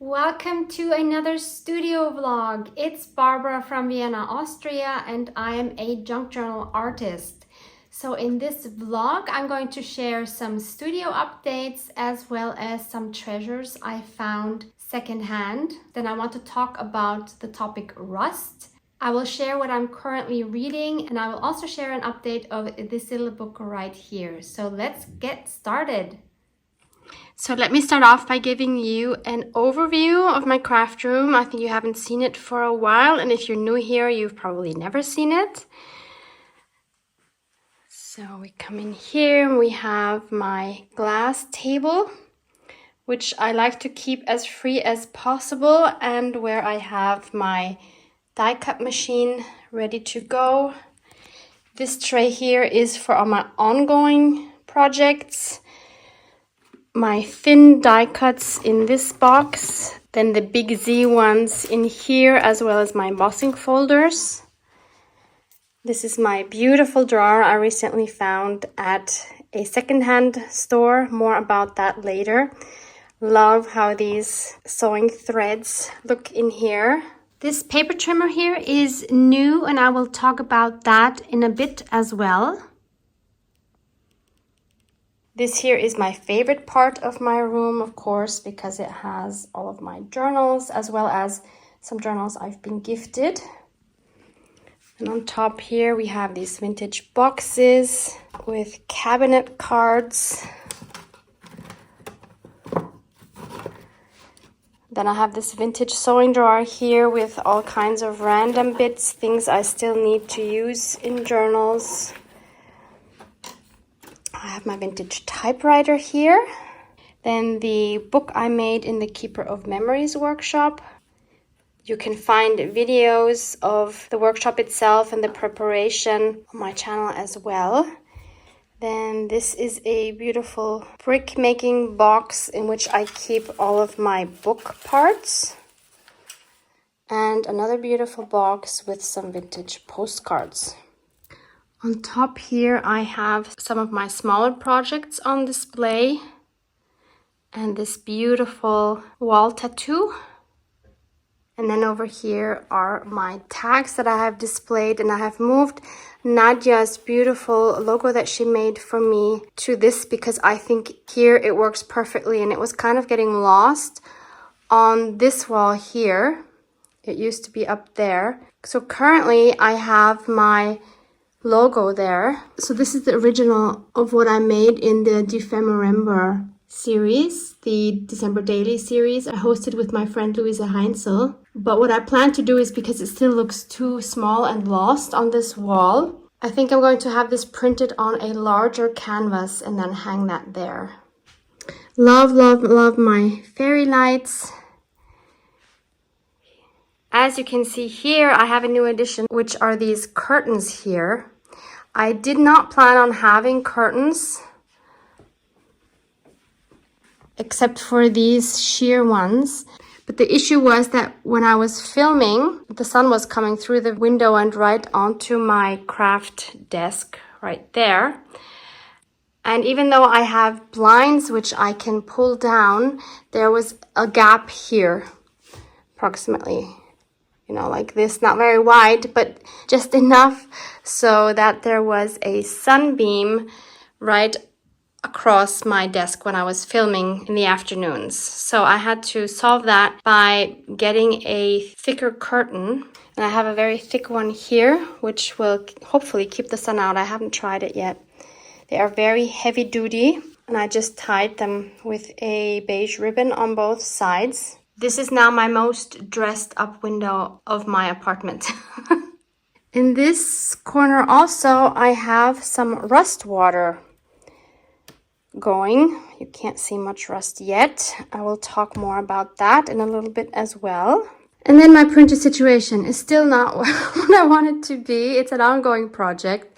Welcome to another studio vlog. It's Barbara from Vienna, Austria, and I am a junk journal artist. So in this vlog, I'm going to share some studio updates as well as some treasures I found secondhand. Then I want to talk about the topic rust. I will share what I'm currently reading, and I will also share an update of this little book right here. So let's get started. So let me start off by giving you an overview of my craft room. I think you haven't seen it for a while, and if you're new here, you've probably never seen it. So we come in here and we have my glass table, which I like to keep as free as possible, and where I have my die cut machine ready to go. This tray here is for all my ongoing projects. My thin die cuts in this box, then the big Z ones in here, as well as my embossing folders. This is my beautiful drawer I recently found at a secondhand store. More about that later. Love how these sewing threads look in here. This paper trimmer here is new, and I will talk about that in a bit as well. This here is my favorite part of my room, of course, because it has all of my journals, as well as some journals I've been gifted. And on top here, we have these vintage boxes with cabinet cards. Then I have this vintage sewing drawer here with all kinds of random bits, things I still need to use in journals. I have my vintage typewriter here. Then the book I made in the Keeper of Memories workshop. You can find videos of the workshop itself and the preparation on my channel as well. Then this is a beautiful brick making box in which I keep all of my book parts. And another beautiful box with some vintage postcards. On top here, I have some of my smaller projects on display and this beautiful wall tattoo. And then over here are my tags that I have displayed, and I have moved Nadia's beautiful logo that she made for me to this because I think here it works perfectly, and it was kind of getting lost on this wall here. It used to be up there. So currently I have my logo there. So this is the original of what I made in the December series, the December Daily series I hosted with my friend Louisa Heinzel. But what I plan to do is, because it still looks too small and lost on this wall, I think I'm going to have this printed on a larger canvas and then hang that there. Love, love, love my fairy lights. As you can see here, I have a new addition, which are these curtains here. I did not plan on having curtains, except for these sheer ones. But the issue was that when I was filming, the sun was coming through the window and right onto my craft desk right there. And even though I have blinds which I can pull down, there was a gap here, approximately, you know, like this, not very wide, but just enough so that there was a sunbeam right across my desk when I was filming in the afternoons. So I had to solve that by getting a thicker curtain. And I have a very thick one here, which will hopefully keep the sun out. I haven't tried it yet. They are very heavy duty, and I just tied them with a beige ribbon on both sides. This is now my most dressed up window of my apartment. In this corner also, I have some rust water going. You can't see much rust yet. I will talk more about that in a little bit as well. And then my printer situation is still not what I want it to be. It's an ongoing project.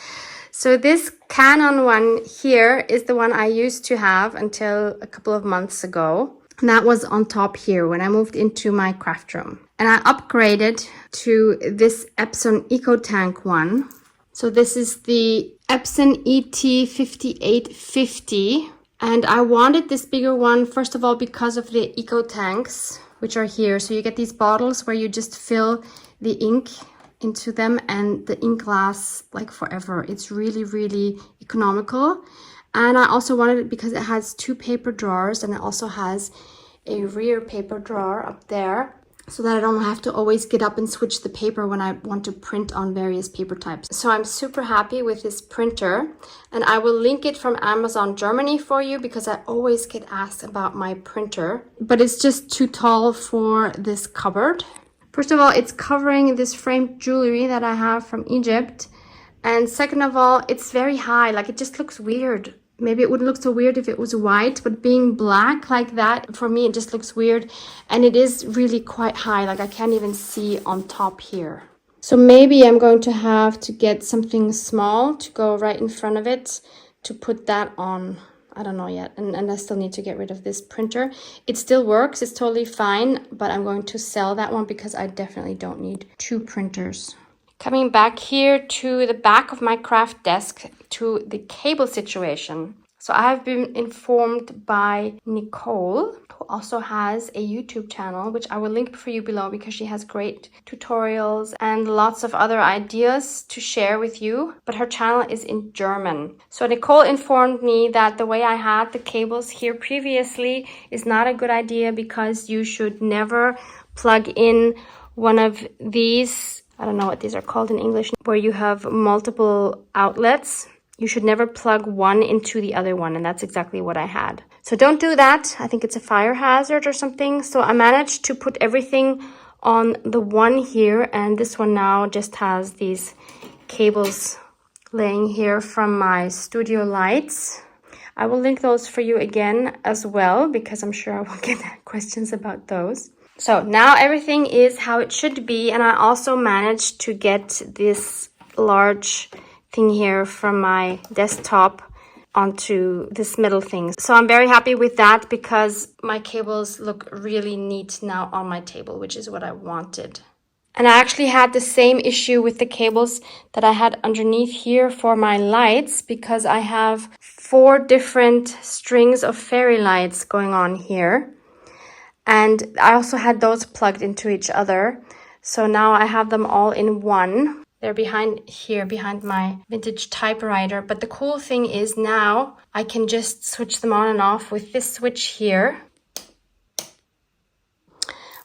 So this Canon one here is the one I used to have until a couple of months ago. And that was on top here when I moved into my craft room. And I upgraded to this Epson EcoTank one. So this is the Epson ET5850. And I wanted this bigger one, first of all, because of the EcoTanks. which are here. So you get these bottles where you just fill the ink into them and the ink lasts like forever. It's really, really economical. And I also wanted it because it has 2 paper drawers, and it also has a rear paper drawer up there, so that I don't have to always get up and switch the paper when I want to print on various paper types. So I'm super happy with this printer, and I will link it from Amazon Germany for you because I always get asked about my printer, but it's just too tall for this cupboard. First of all, it's covering this framed jewelry that I have from Egypt. And second of all, it's very high, like it just looks weird. Maybe it wouldn't look so weird if it was white, but being black like that, for me, it just looks weird. And it is really quite high, like I can't even see on top here. So maybe I'm going to have to get something small to go right in front of it to put that on. I don't know yet. And I still need to get rid of this printer. It still works, it's totally fine, but I'm going to sell that one because I definitely don't need 2 printers. Coming back here to the back of my craft desk to the cable situation. So I have been informed by Nicole, who also has a YouTube channel, which I will link for you below because she has great tutorials and lots of other ideas to share with you. But her channel is in German. So Nicole informed me that the way I had the cables here previously is not a good idea because you should never plug in one of these, I don't know what these are called in English, where you have multiple outlets. You should never plug one into the other one, and that's exactly what I had. So don't do that. I think it's a fire hazard or something. So I managed to put everything on the one here, and this one now just has these cables laying here from my studio lights. I will link those for you again as well, because I'm sure I will get questions about those. So now everything is how it should be, and I also managed to get this large thing here from my desktop onto this middle thing. So I'm very happy with that because my cables look really neat now on my table, which is what I wanted. And I actually had the same issue with the cables that I had underneath here for my lights, because I have 4 different strings of fairy lights going on here. And I also had those plugged into each other. So now I have them all in one. They're behind my vintage typewriter. But the cool thing is now I can just switch them on and off with this switch here.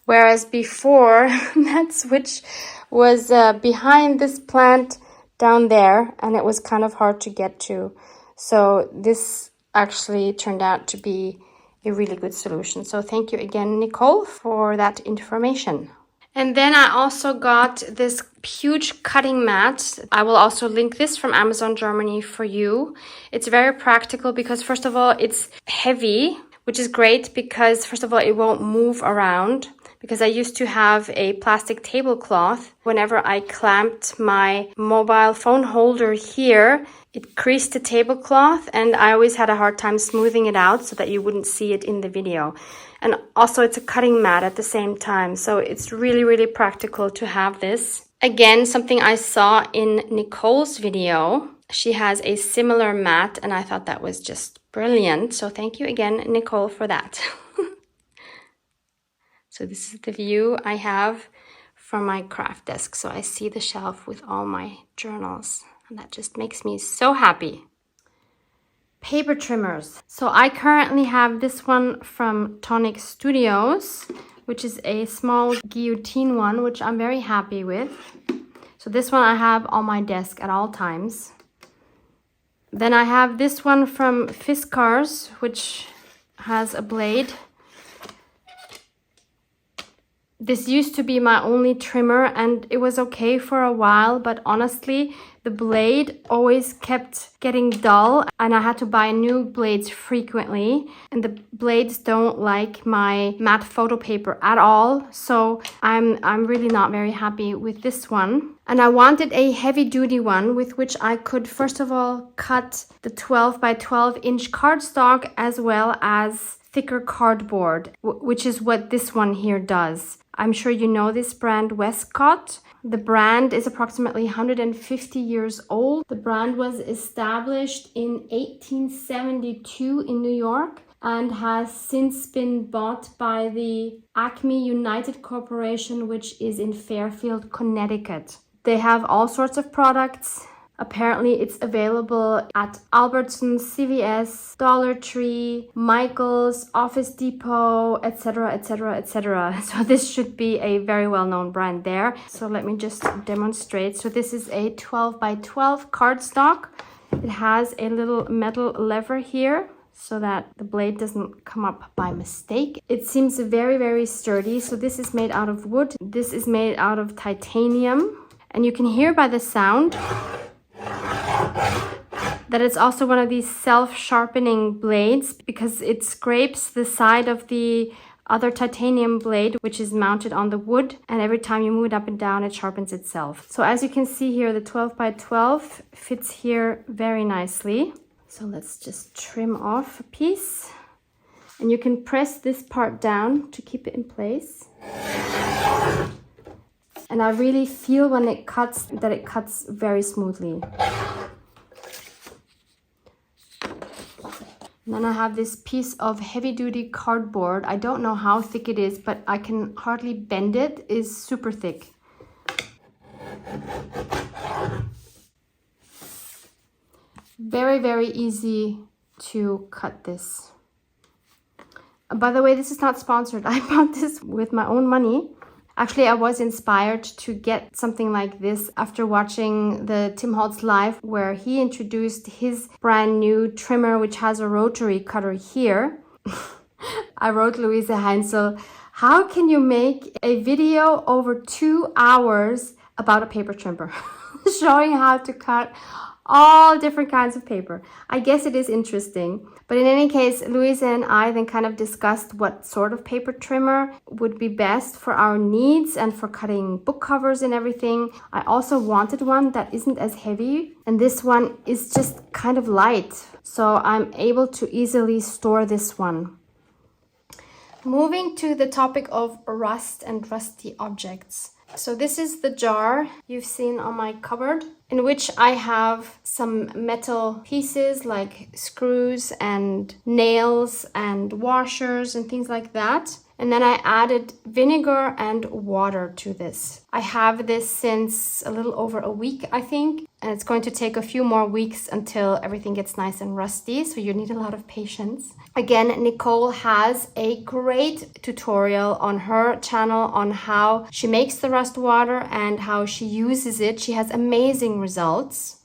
Whereas before, that switch was behind this plant down there, and it was kind of hard to get to. So this actually turned out to be a really good solution. So thank you again, Nicole, for that information. And then I also got this huge cutting mat. I will also link this from Amazon Germany for you. It's very practical because, first of all, it's heavy, which is great because, first of all, it won't move around. Because I used to have a plastic tablecloth. Whenever I clamped my mobile phone holder here, it creased the tablecloth, and I always had a hard time smoothing it out so that you wouldn't see it in the video. And also it's a cutting mat at the same time. So it's really, really practical to have this. Again, something I saw in Nicole's video. She has a similar mat, and I thought that was just brilliant. So thank you again, Nicole, for that. So this is the view I have from my craft desk. So I see the shelf with all my journals, and that just makes me so happy. Paper trimmers. So I currently have this one from Tonic Studios, which is a small guillotine one, which I'm very happy with. So this one I have on my desk at all times. Then I have this one from Fiskars, which has a blade. This used to be my only trimmer, and it was okay for a while, but honestly, the blade always kept getting dull, and I had to buy new blades frequently, and the blades don't like my matte photo paper at all, so I'm really not very happy with this one. And I wanted a heavy-duty one with which I could, first of all, cut the 12 by 12 inch cardstock as well as thicker cardboard, which is what this one here does. I'm sure you know this brand, Westcott. The brand is approximately 150 years old. The brand was established in 1872 in New York. and has since been bought by the Acme United Corporation, which is in Fairfield, Connecticut. They have all sorts of products. Apparently it's available at Albertsons, CVS, Dollar Tree, Michael's, Office Depot, etc, etc, etc. So this should be a very well-known brand there. So let me just demonstrate. So this is a 12 by 12 cardstock. It has a little metal lever here so that the blade doesn't come up by mistake. It seems very, very sturdy. So this is made out of wood. This is made out of titanium. And you can hear by the sound that it's also one of these self-sharpening blades because it scrapes the side of the other titanium blade, which is mounted on the wood, and every time you move it up and down, it sharpens itself. So as you can see here, the 12 by 12 fits here very nicely. So let's just trim off a piece, and you can press this part down to keep it in place. And I really feel when it cuts that it cuts very smoothly. And then I have this piece of heavy-duty cardboard. I don't know how thick it is, but I can hardly bend it. It is super thick. Very, very easy to cut this. By the way, this is not sponsored. I bought this with my own money. Actually, I was inspired to get something like this after watching the Tim Holtz live, where he introduced his brand new trimmer, which has a rotary cutter here. I wrote Louise Heinzel, how can you make a video over 2 hours about a paper trimmer? Showing how to cut all different kinds of paper. I guess it is interesting. But in any case, Louise and I then kind of discussed what sort of paper trimmer would be best for our needs and for cutting book covers and everything. I also wanted one that isn't as heavy, and this one is just kind of light. So I'm able to easily store this one. Moving to the topic of rust and rusty objects. So this is the jar you've seen on my cupboard, in which I have some metal pieces like screws and nails and washers and things like that. And then I added vinegar and water to this. I have this since a little over a week, I think, and it's going to take a few more weeks until everything gets nice and rusty, so you need a lot of patience. Again, Nicole has a great tutorial on her channel on how she makes the rust water and how she uses it. She has amazing results.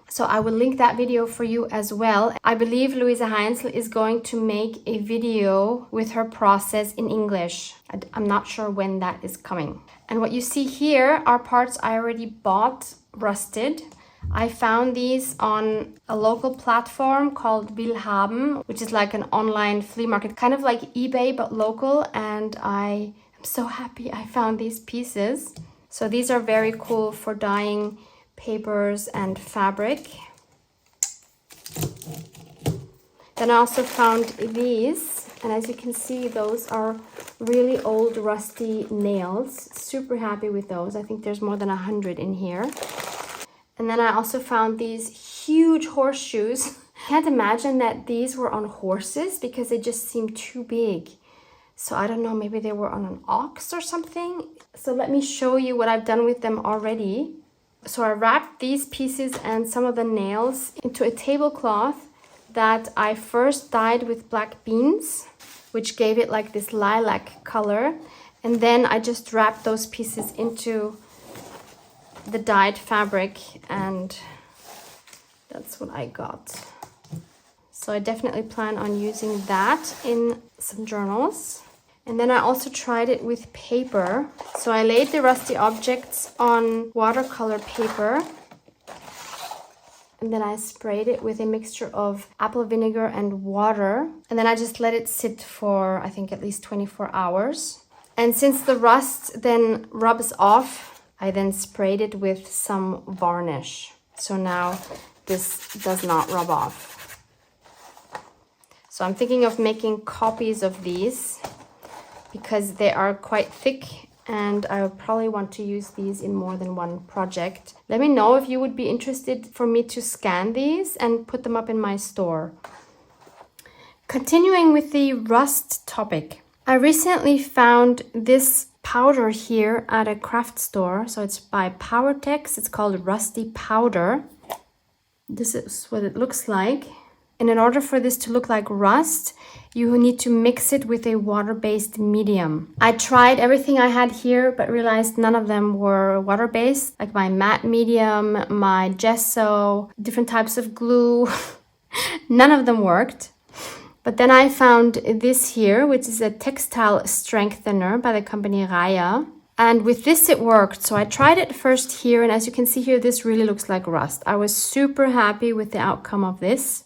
So I will link that video for you as well. I believe Louise Heinzel is going to make a video with her process in English. I'm not sure when that is coming. And what you see here are parts I already bought rusted. I found these on a local platform called Willhaben, which is like an online flea market, kind of like eBay but local. And I am so happy I found these pieces. So these are very cool for dyeing papers and fabric. Then I also found these, and as you can see, those are really old rusty nails. Super happy with those. I think there's more than 100 in here. And then I also found these huge horseshoes. I can't imagine that these were on horses because they just seem too big. So I don't know, maybe they were on an ox or something. So let me show you what I've done with them already. So I wrapped these pieces and some of the nails into a tablecloth that I first dyed with black beans, which gave it like this lilac color. And then I just wrapped those pieces into the dyed fabric, and that's what I got. So I definitely plan on using that in some journals. And then I also tried it with paper. So I laid the rusty objects on watercolor paper, and then I sprayed it with a mixture of apple vinegar and water. And then I just let it sit for, I think, at least 24 hours. And since the rust then rubs off, I then sprayed it with some varnish. So now this does not rub off. So I'm thinking of making copies of these because they are quite thick, and I would probably want to use these in more than one project. Let me know if you would be interested for me to scan these and put them up in my store. Continuing with the rust topic, I recently found this powder here at a craft store. So it's by Powertex. It's called Rusty Powder. This is what it looks like. And in order for this to look like rust, you need to mix it with a water-based medium. I tried everything I had here, but realized none of them were water-based, like my matte medium, my gesso, different types of glue. None of them worked. But then I found this here, which is a textile strengthener by the company Raya. And with this it worked. So I tried it first here, and as you can see here, this really looks like rust. I was super happy with the outcome of this.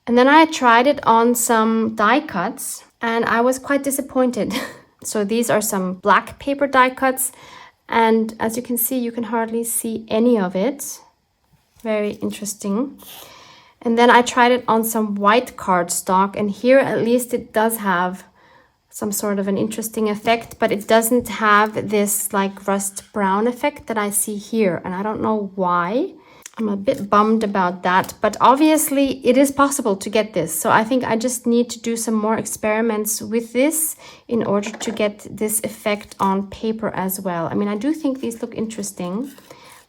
And then I tried it on some die cuts, and I was quite disappointed. So these are some black paper die cuts, and as you can see, you can hardly see any of it. Very interesting. And then I tried it on some white cardstock, and here at least it does have some sort of an interesting effect, but it doesn't have this like rust brown effect that I see here, and I don't know why. I'm a bit bummed about that, but obviously it is possible to get this. So I think I just need to do some more experiments with this in order to get this effect on paper as well. I mean, I do think these look interesting,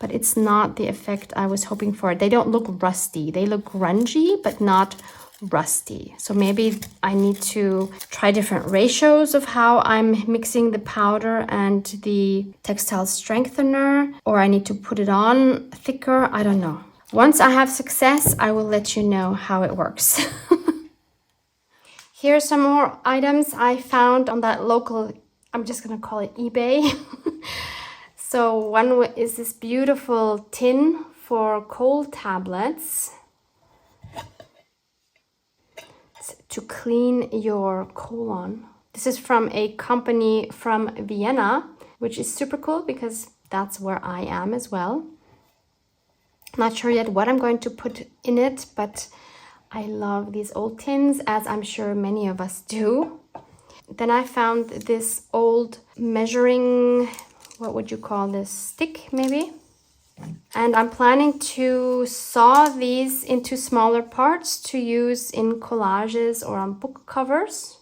but it's not the effect I was hoping for. They don't look rusty. They look grungy, but not rusty. So maybe I need to try different ratios of how I'm mixing the powder and the textile strengthener, or I need to put it on thicker. I don't know. Once I have success, I will let you know how it works. Here are some more items I found on that local, I'm just gonna call it eBay. So one is this beautiful tin for coal tablets to clean your colon. This is from a company from Vienna, which is super cool because that's where I am as well. Not sure yet what I'm going to put in it, but I love these old tins, as I'm sure many of us do. Then I found this old measuring, what would you call this, stick maybe? And I'm planning to saw these into smaller parts to use in collages or on book covers.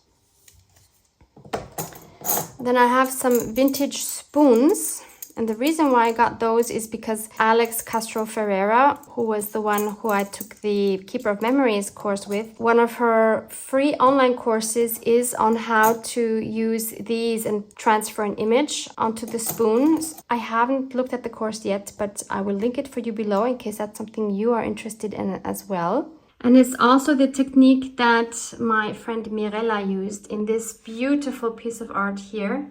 Then I have some vintage spoons. And the reason why I got those is because Alex Castro Ferreira, who was the one who I took the Keeper of Memories course with, one of her free online courses is on how to use these and transfer an image onto the spoons. I haven't looked at the course yet, but I will link it for you below in case that's something you are interested in as well. And it's also the technique that my friend Mirella used in this beautiful piece of art here.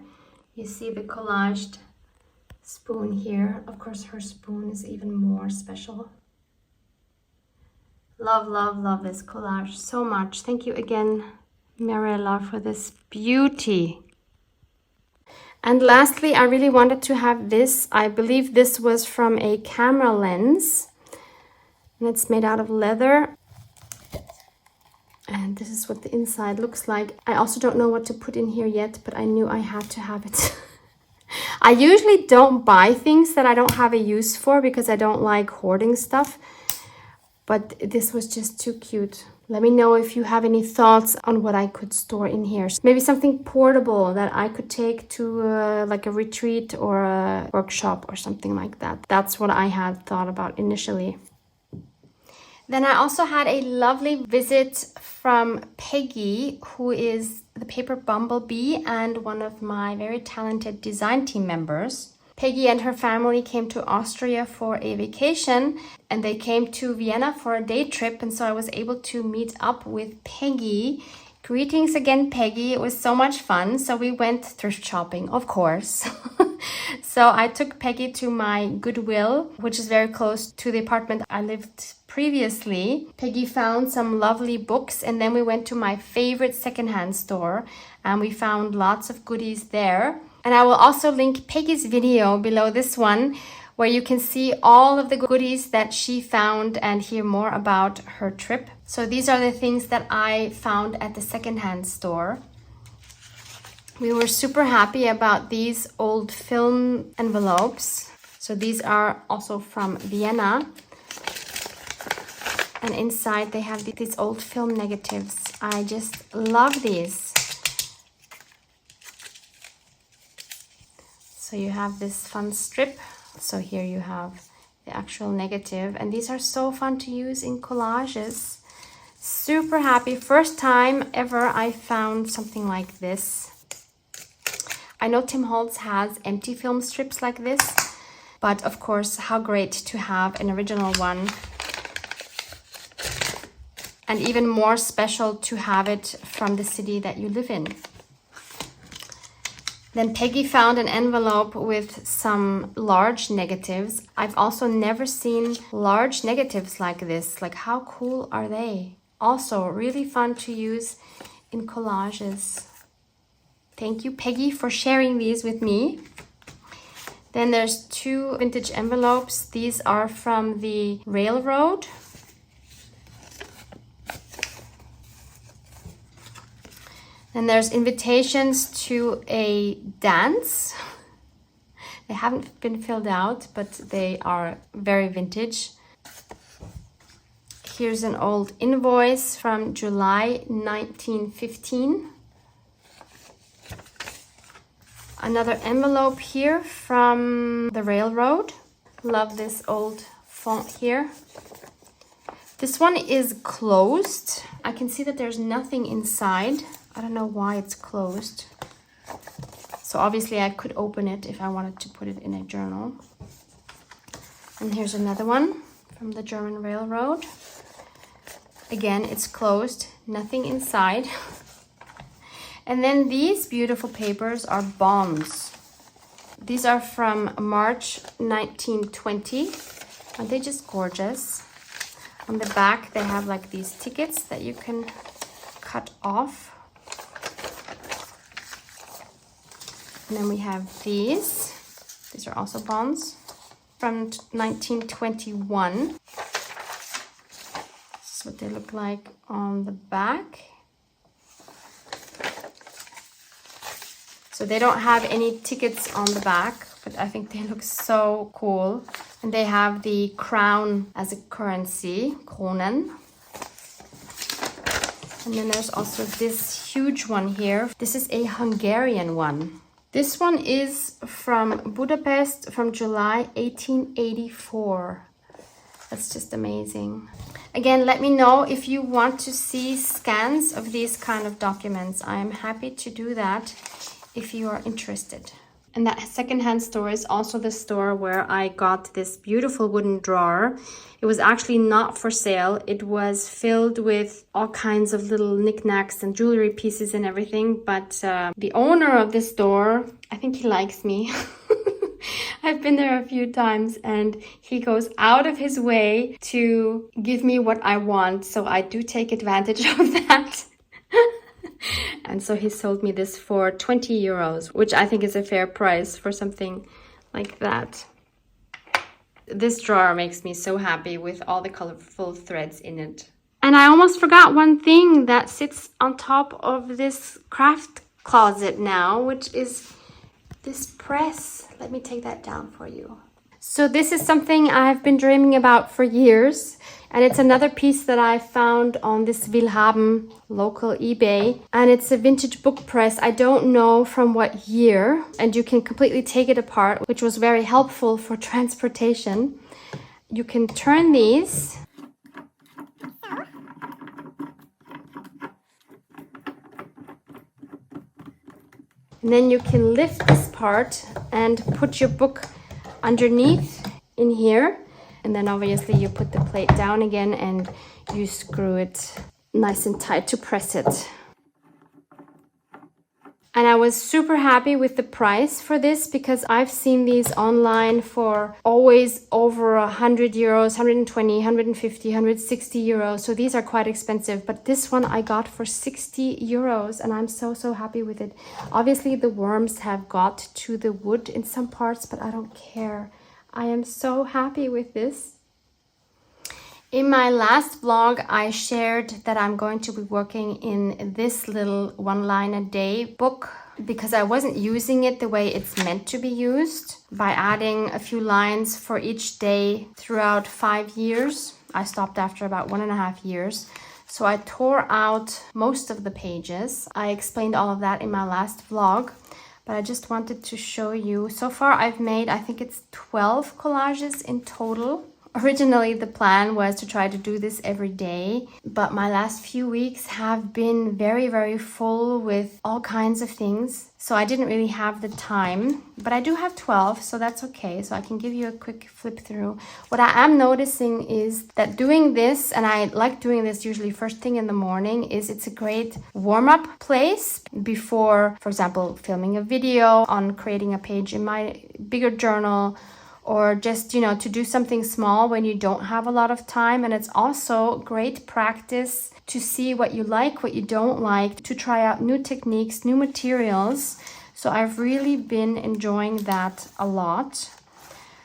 You see the collaged spoon here. Of course, her spoon is even more special. Love, love, love this collage so much. Thank you again, Mirella, for this beauty. And lastly, I really wanted to have this. I believe this was from a camera lens, and it's made out of leather. And this is what the inside looks like. I also don't know what to put in here yet, but I knew I had to have it. I usually don't buy things that I don't have a use for because I don't like hoarding stuff. But this was just too cute. Let me know if you have any thoughts on what I could store in here. Maybe something portable that I could take to like a retreat or a workshop or something like that. That's what I had thought about initially. Then I also had a lovely visit from Peggy, who is the paper bumblebee and one of my very talented design team members. Peggy and her family came to Austria for a vacation, and they came to Vienna for a day trip, and so I was able to meet up with Peggy. Greetings again, Peggy. It was so much fun. So we went thrift shopping, of course. So I took Peggy to my Goodwill, which is very close to the apartment I lived previously. Peggy found some lovely books, and then we went to my favorite secondhand store, and we found lots of goodies there. And I will also link Peggy's video below this one, where you can see all of the goodies that she found and hear more about her trip. So these are the things that I found at the secondhand store. We were super happy about these old film envelopes. So these are also from Vienna. And inside they have these old film negatives. I just love these. So you have this fun strip. So here you have the actual negative. And these are so fun to use in collages. Super happy. First time ever I found something like this. I know Tim Holtz has empty film strips like this. But of course, how great to have an original one. And even more special to have it from the city that you live in. Then Peggy found an envelope with some large negatives. I've also never seen large negatives like this. Like, how cool are they? Also, really fun to use in collages. Thank you, Peggy, for sharing these with me. Then there's 2 vintage envelopes. These are from the railroad. And there's invitations to a dance. They haven't been filled out, but they are very vintage. Here's an old invoice from July 1915. Another envelope here from the railroad. Love this old font here. This one is closed. I can see that there's nothing inside. I don't know why it's closed. So obviously I could open it if I wanted to put it in a journal. And here's another one from the German railroad. Again, it's closed, nothing inside. And then these beautiful papers are bonds. These are from March 1920. Aren't they just gorgeous? On the back, they have like these tickets that you can cut off. And then we have these. These are also bonds from 1921. This is what they look like on the back. So they don't have any tickets on the back, but I think they look so cool. And they have the crown as a currency, kronen. And then there's also this huge one here. This is a Hungarian one. This one is from Budapest from July 1884. That's just amazing. Again, let me know if you want to see scans of these kind of documents. I am happy to do that if you are interested. And that secondhand store is also the store where I got this beautiful wooden drawer. It was actually not for sale. It was filled with all kinds of little knickknacks and jewelry pieces and everything. But the owner of this store, I think he likes me. I've been there a few times and he goes out of his way to give me what I want. So I do take advantage of that. And so he sold me this for 20 euros, which I think is a fair price for something like that. This drawer makes me so happy with all the colorful threads in it. And I almost forgot one thing that sits on top of this craft closet now, which is this press. Let me take that down for you. So this is something I've been dreaming about for years. And it's another piece that I found on this Willhaben local eBay. And it's a vintage book press. I don't know from what year. And you can completely take it apart, which was very helpful for transportation. You can turn these. And then you can lift this part and put your book underneath in here. And then obviously you put the plate down again and you screw it nice and tight to press it. And I was super happy with the price for this because I've seen these online for always over 100 euros, 120, 150, 160 euros. So these are quite expensive, but this one I got for 60 euros and I'm so happy with it. Obviously the worms have got to the wood in some parts, but I don't care. I am so happy with this. In my last vlog, I shared that I'm going to be working in this little one line a day book because I wasn't using it the way it's meant to be used by adding a few lines for each day throughout 5 years. I stopped after about 1.5 years. So I tore out most of the pages. I explained all of that in my last vlog, but I just wanted to show you. So far I've made, I think it's 12 collages in total. Originally, the plan was to try to do this every day, but my last few weeks have been very, very full with all kinds of things. So I didn't really have the time, but I do have 12, so that's okay. So I can give you a quick flip through. What I am noticing is that doing this, and I like doing this usually first thing in the morning, is it's a great warm-up place before, for example, filming a video on creating a page in my bigger journal, or just, you know, to do something small when you don't have a lot of time. And it's also great practice to see what you like, what you don't like, to try out new techniques, new materials. So I've really been enjoying that a lot.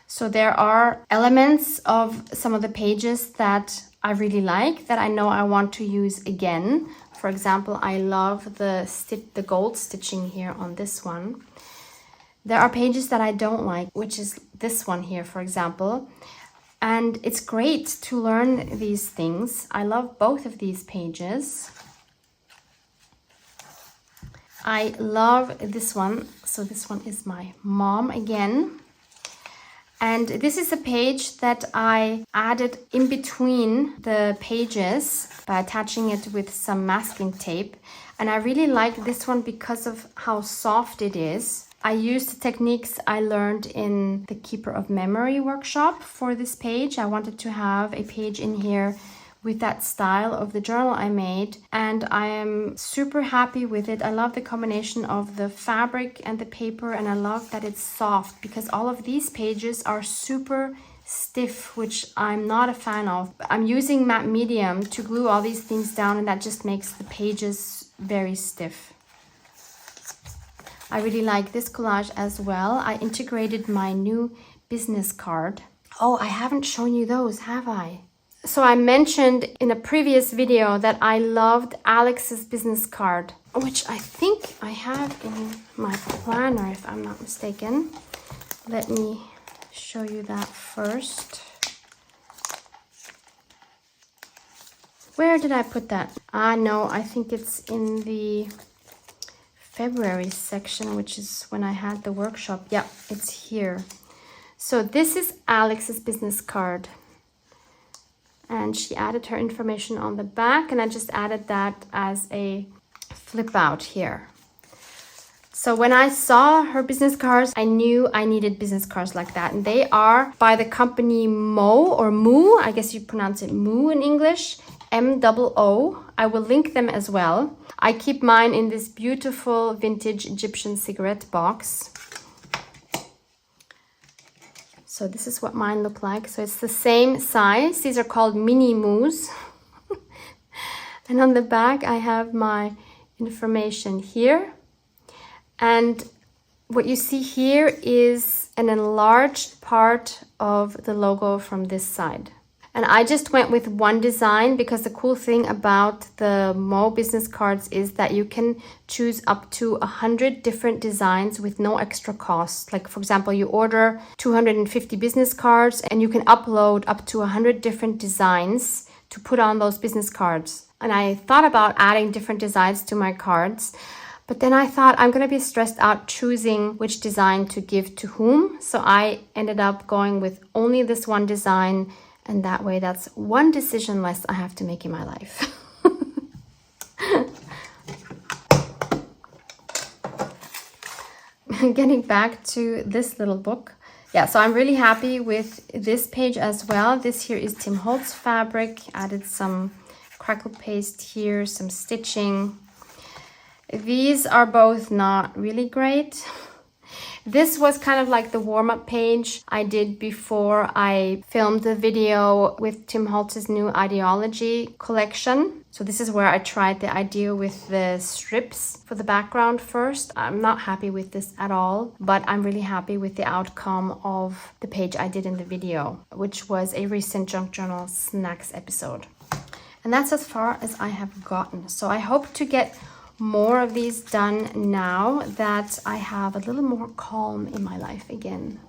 So there are elements of some of the pages that I really like, that I know I want to use again. For example, I love the gold stitching here on this one. There are pages that I don't like, which is this one here, for example. And it's great to learn these things. I love both of these pages. I love this one. So this one is my mom again. And this is a page that I added in between the pages by attaching it with some masking tape. And I really like this one because of how soft it is. I used the techniques I learned in the Keeper of Memory workshop for this page. I wanted to have a page in here with that style of the journal I made, and I am super happy with it. I love the combination of the fabric and the paper, and I love that it's soft, because all of these pages are super stiff, which I'm not a fan of. I'm using matte medium to glue all these things down, and that just makes the pages very stiff. I really like this collage as well. I integrated my new business card. Oh, I haven't shown you those, have I? So I mentioned in a previous video that I loved Alex's business card, which I think I have in my planner, if I'm not mistaken. Let me show you that first. Where did I put that? No, I think it's in the February section, which is when I had the workshop. Yeah, it's here. So this is Alex's business card, and she added her information on the back, and I just added that as a flip out here. So when I saw her business cards, I knew I needed business cards like that, and they are by the company Mo, or Moo, I guess you pronounce it Moo in English, M-O-O. I will link them as well. I keep mine in this beautiful vintage Egyptian cigarette box. So this is what mine look like. So it's the same size. These are called mini moos. And on the back, I have my information here. And what you see here is an enlarged part of the logo from this side. And I just went with one design, because the cool thing about the Mo business cards is that you can choose up to 100 different designs with no extra cost. Like, for example, you order 250 business cards and you can upload up to 100 different designs to put on those business cards. And I thought about adding different designs to my cards, but then I thought I'm going to be stressed out choosing which design to give to whom. So I ended up going with only this one design. And that way, that's one decision less I have to make in my life. Getting back to this little book. Yeah, so I'm really happy with this page as well. This here is Tim Holtz fabric. Added some crackle paste here, some stitching. These are both not really great. This was kind of like the warm-up page I did before I filmed the video with Tim Holtz's new ideology collection. So this is where I tried the idea with the strips for the background first. I'm not happy with this at all, but I'm really happy with the outcome of the page I did in the video, which was a recent Junk Journal Snacks episode. And that's as far as I have gotten. So I hope to get more of these done now that I have a little more calm in my life again.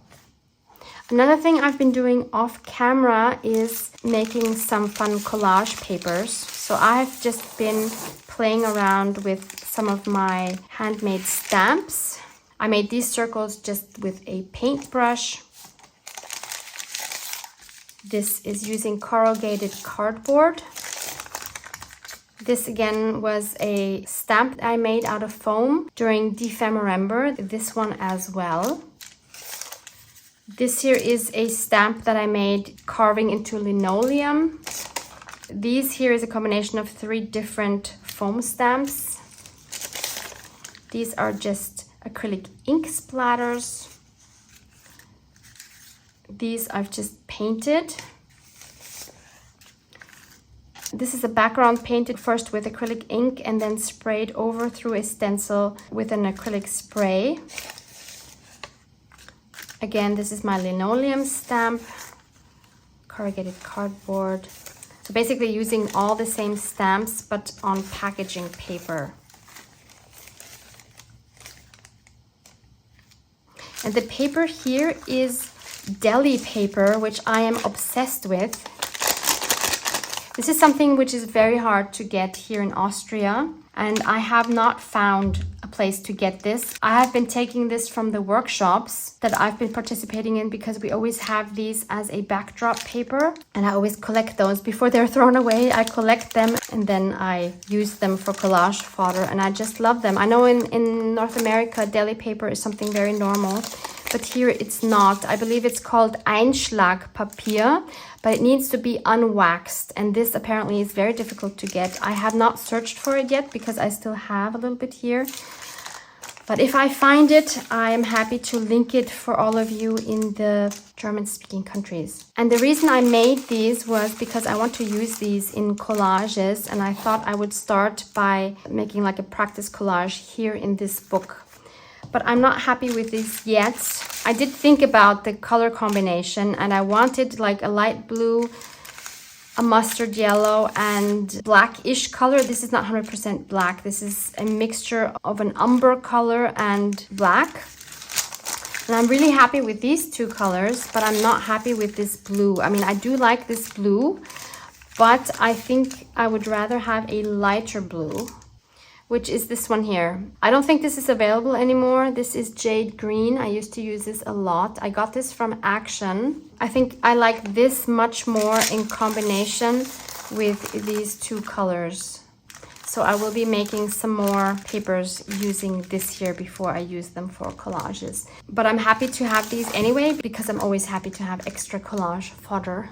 Another thing I've been doing off camera is making some fun collage papers. So I've just been playing around with some of my handmade stamps. I made these circles just with a paintbrush. This is using corrugated cardboard. This again was a stamp I made out of foam during December. This one as well. This here is a stamp that I made carving into linoleum. These here is a combination of 3 different foam stamps. These are just acrylic ink splatters. These I've just painted. This is a background painted first with acrylic ink and then sprayed over through a stencil with an acrylic spray. Again, this is my linoleum stamp, corrugated cardboard. So basically using all the same stamps but on packaging paper. And the paper here is deli paper, which I am obsessed with. This is something which is very hard to get here in Austria, and I have not found a place to get this. I have been taking this from the workshops that I've been participating in because we always have these as a backdrop paper, and I always collect those before they're thrown away. I collect them and then I use them for collage fodder, and I just love them. I know in North America, deli paper is something very normal, but here it's not. I believe it's called Einschlagpapier, but it needs to be unwaxed, and this apparently is very difficult to get. I have not searched for it yet because I still have a little bit here. But if I find it, I am happy to link it for all of you in the German-speaking countries. And the reason I made these was because I want to use these in collages, and I thought I would start by making like a practice collage here in this book. But I'm not happy with this yet. I did think about the color combination, and I wanted like a light blue, a mustard yellow, and blackish color. This is not 100% black. This is a mixture of an umber color and black. And I'm really happy with these 2 colors, but I'm not happy with this blue. I mean, I do like this blue, but I think I would rather have a lighter blue, which is this one here. I don't think this is available anymore. This is jade green. I used to use this a lot. I got this from Action. I think I like this much more in combination with these 2 colors. So I will be making some more papers using this here before I use them for collages. But I'm happy to have these anyway because I'm always happy to have extra collage fodder.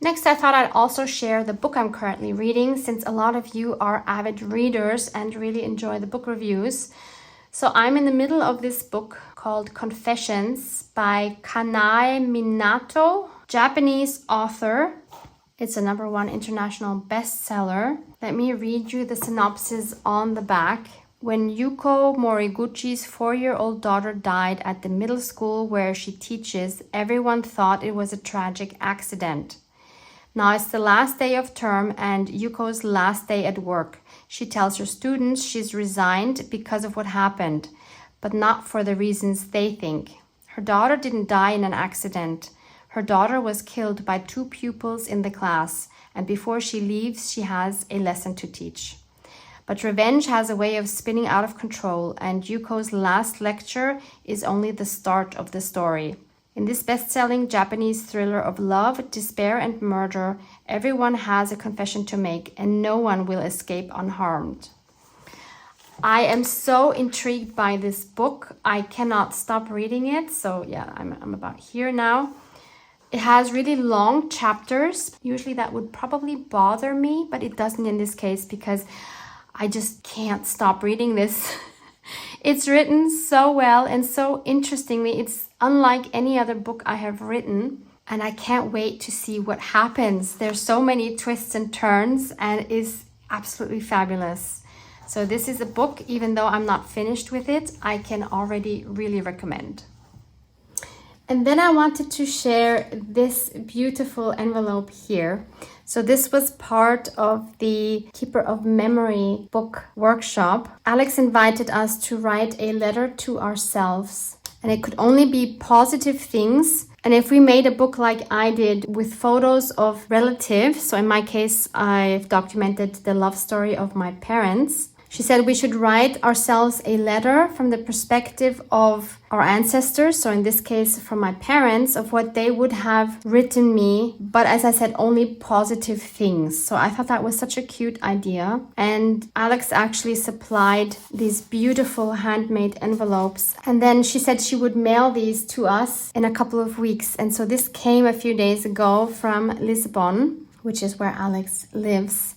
Next, I thought I'd also share the book I'm currently reading, since a lot of you are avid readers and really enjoy the book reviews. So I'm in the middle of this book called Confessions by Kanae Minato, Japanese author. It's a #1 international bestseller. Let me read you the synopsis on the back. When Yuko Moriguchi's 4-year-old daughter died at the middle school where she teaches, everyone thought it was a tragic accident. Now it's the last day of term and Yuko's last day at work. She tells her students she's resigned because of what happened, but not for the reasons they think. Her daughter didn't die in an accident. Her daughter was killed by 2 pupils in the class, and before she leaves, she has a lesson to teach. But revenge has a way of spinning out of control, and Yuko's last lecture is only the start of the story. In this best-selling Japanese thriller of love, despair, and murder, everyone has a confession to make, and no one will escape unharmed. I am so intrigued by this book. I cannot stop reading it. So yeah, I'm about here now. It has really long chapters. Usually that would probably bother me, but it doesn't in this case because I just can't stop reading this. It's written so well and so interestingly. It's unlike any other book I have written, and I can't wait to see what happens. There's so many twists and turns, and it is absolutely fabulous. So this is a book, even though I'm not finished with it, I can already really recommend. And then I wanted to share this beautiful envelope here. So this was part of the Keeper of Memory book workshop. Alex invited us to write a letter to ourselves. and it could only be positive things. And if we made a book like I did with photos of relatives, so in my case, I've documented the love story of my parents. She said we should write ourselves a letter from the perspective of our ancestors, so in this case from my parents, of what they would have written me, but as I said, only positive things. So I thought that was such a cute idea. And Alex actually supplied these beautiful handmade envelopes, and then she said she would mail these to us in a couple of weeks. And so this came a few days ago from Lisbon, which is where Alex lives.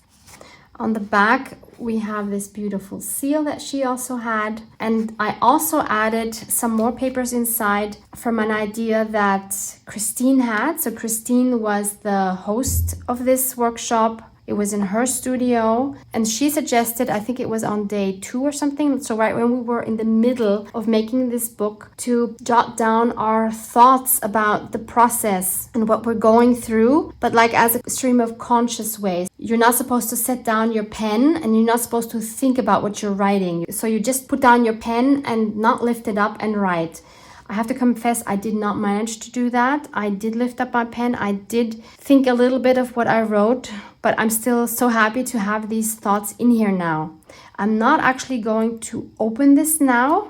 On the back, we have this beautiful seal that she also had. And I also added some more papers inside from an idea that Christine had. So Christine was the host of this workshop. It was in her studio, and she suggested, I think it was on day 2 or something, so right when we were in the middle of making this book, to jot down our thoughts about the process and what we're going through, but like as a stream of conscious ways. You're not supposed to set down your pen, and you're not supposed to think about what you're writing. So you just put down your pen and not lift it up and write. I have to confess, I did not manage to do that. I did lift up my pen. I did think a little bit of what I wrote, but I'm still so happy to have these thoughts in here now. I'm not actually going to open this now.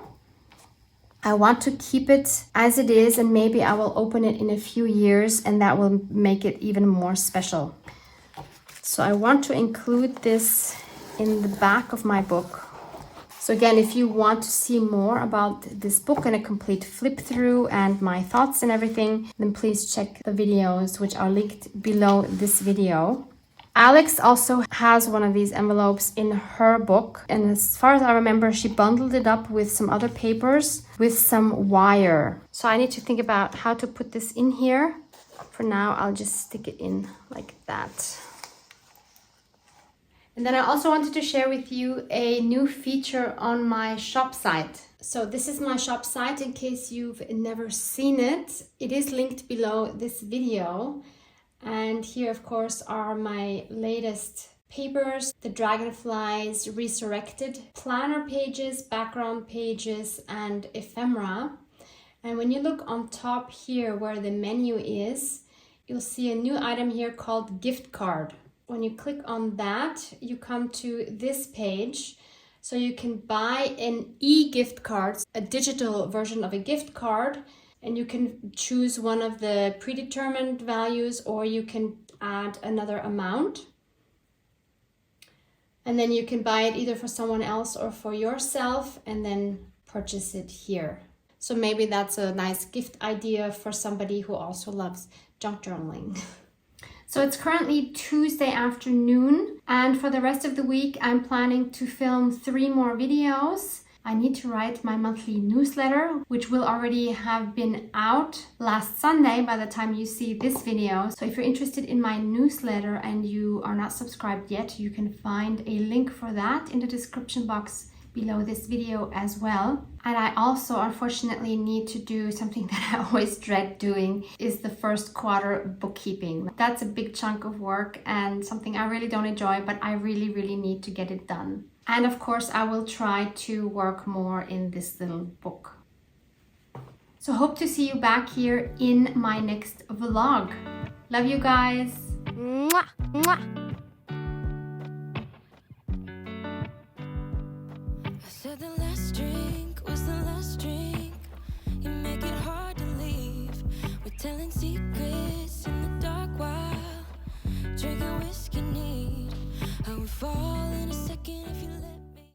I want to keep it as it is, and maybe I will open it in a few years, and that will make it even more special. So I want to include this in the back of my book. So again, if you want to see more about this book and a complete flip through and my thoughts and everything, then please check the videos which are linked below this video. Alex also has one of these envelopes in her book, and as far as I remember, she bundled it up with some other papers with some wire. So I need to think about how to put this in here. For now, I'll just stick it in like that. And then I also wanted to share with you a new feature on my shop site. So this is my shop site in case you've never seen it. It is linked below this video. And here, of course, are my latest papers, the Dragonflies Resurrected planner pages, background pages, and ephemera. And when you look on top here where the menu is, you'll see a new item here called gift card. When you click on that, you come to this page. So you can buy an e-gift card, a digital version of a gift card, and you can choose one of the predetermined values, or you can add another amount. And then you can buy it either for someone else or for yourself, and then purchase it here. So maybe that's a nice gift idea for somebody who also loves junk journaling. So it's currently Tuesday afternoon, and for the rest of the week, I'm planning to film 3 more videos. I need to write my monthly newsletter, which will already have been out last Sunday by the time you see this video. So if you're interested in my newsletter and you are not subscribed yet, you can find a link for that in the description box below this video as well. And I also unfortunately need to do something that I always dread doing, is the first quarter bookkeeping. That's a big chunk of work and something I really don't enjoy, but I really need to get it done. And of course, I will try to work more in this little book. So hope to see you back here in my next vlog. Love you guys. Mwah, mwah. Said the last drink was the last drink. You make it hard to leave. We're telling secrets in the dark while drinking whiskey neat. I would fall